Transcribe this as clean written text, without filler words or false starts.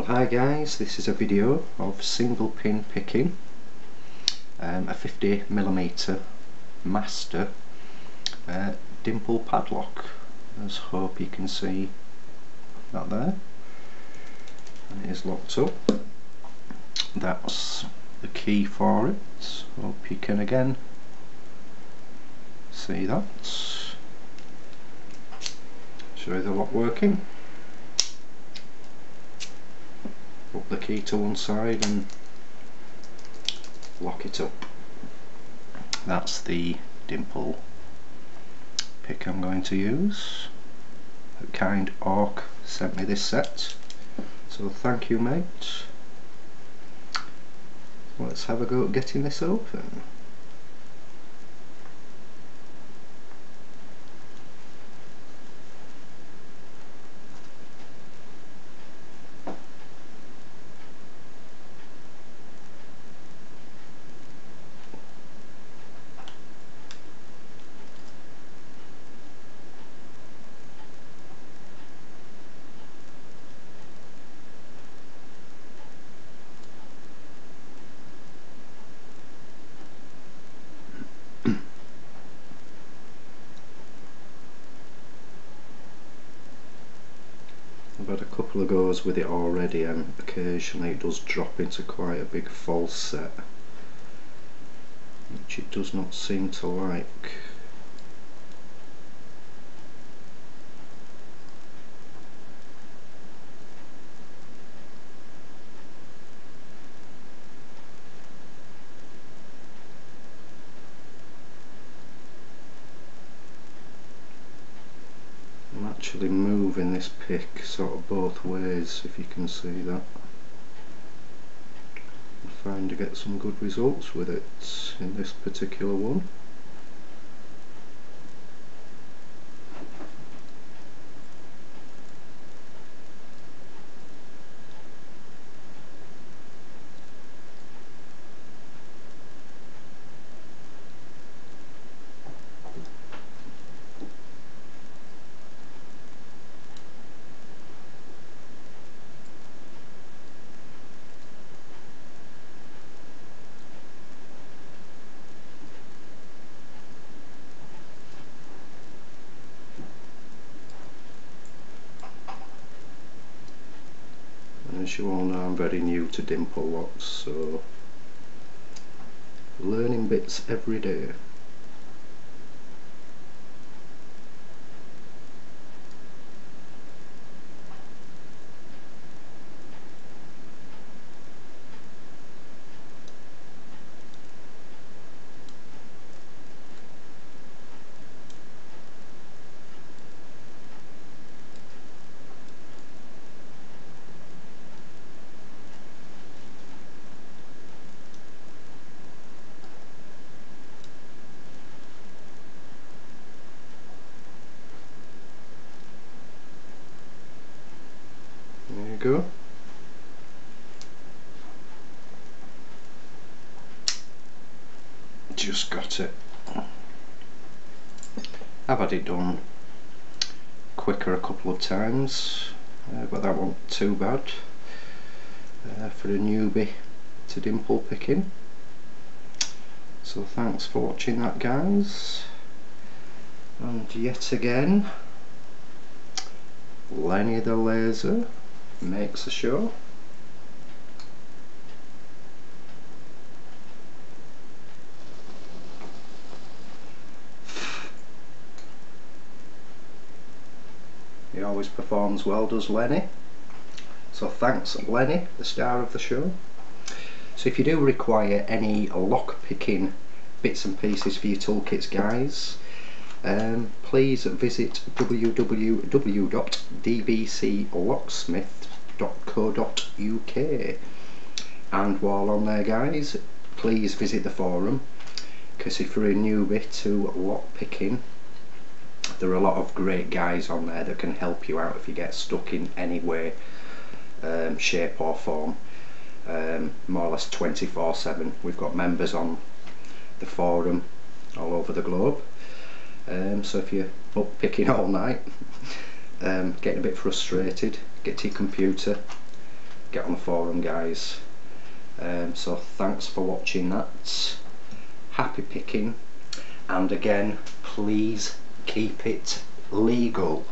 Well, hi guys, this is a video of single pin picking a 50mm master Dimple padlock. Let's hope you can see that there, and it is locked up. That's the key for it. Hope you can again see that. Show you the lock working. Put the key to one side and lock it up. That's the Dimple pick I'm going to use. A kind orc sent me this set, so thank you, mate. Let's have a go at getting this open. I've had a couple of goes with it already, and occasionally it does drop into quite a big false set, which it does not seem to like. I'm actually moving this pick sort of both ways, if you can see that. I'm trying to get some good results with it in this particular one. As you all know, I'm very new to Dimple locks, so learning bits every day. There you go. Just got it. I've had it done quicker a couple of times, but that wasn't too bad for a newbie to Dimple picking. So thanks for watching that, guys, and yet again Lenny the Laser makes a show. He always performs well, does Lenny. So thanks, Lenny, the star of the show. So if you do require any lock picking bits and pieces for your toolkits, guys, please visit www.dbclocksmith.co.uk, and while on there, guys, please visit the forum, because if you're a newbie to lock picking, there are a lot of great guys on there that can help you out if you get stuck in any way, shape or form, more or less 24/7. We've got members on the forum all over the globe, so if you're up picking all night, getting a bit frustrated, get to your computer, get on the forum, guys. So thanks for watching that. Happy picking, and again, please keep it legal.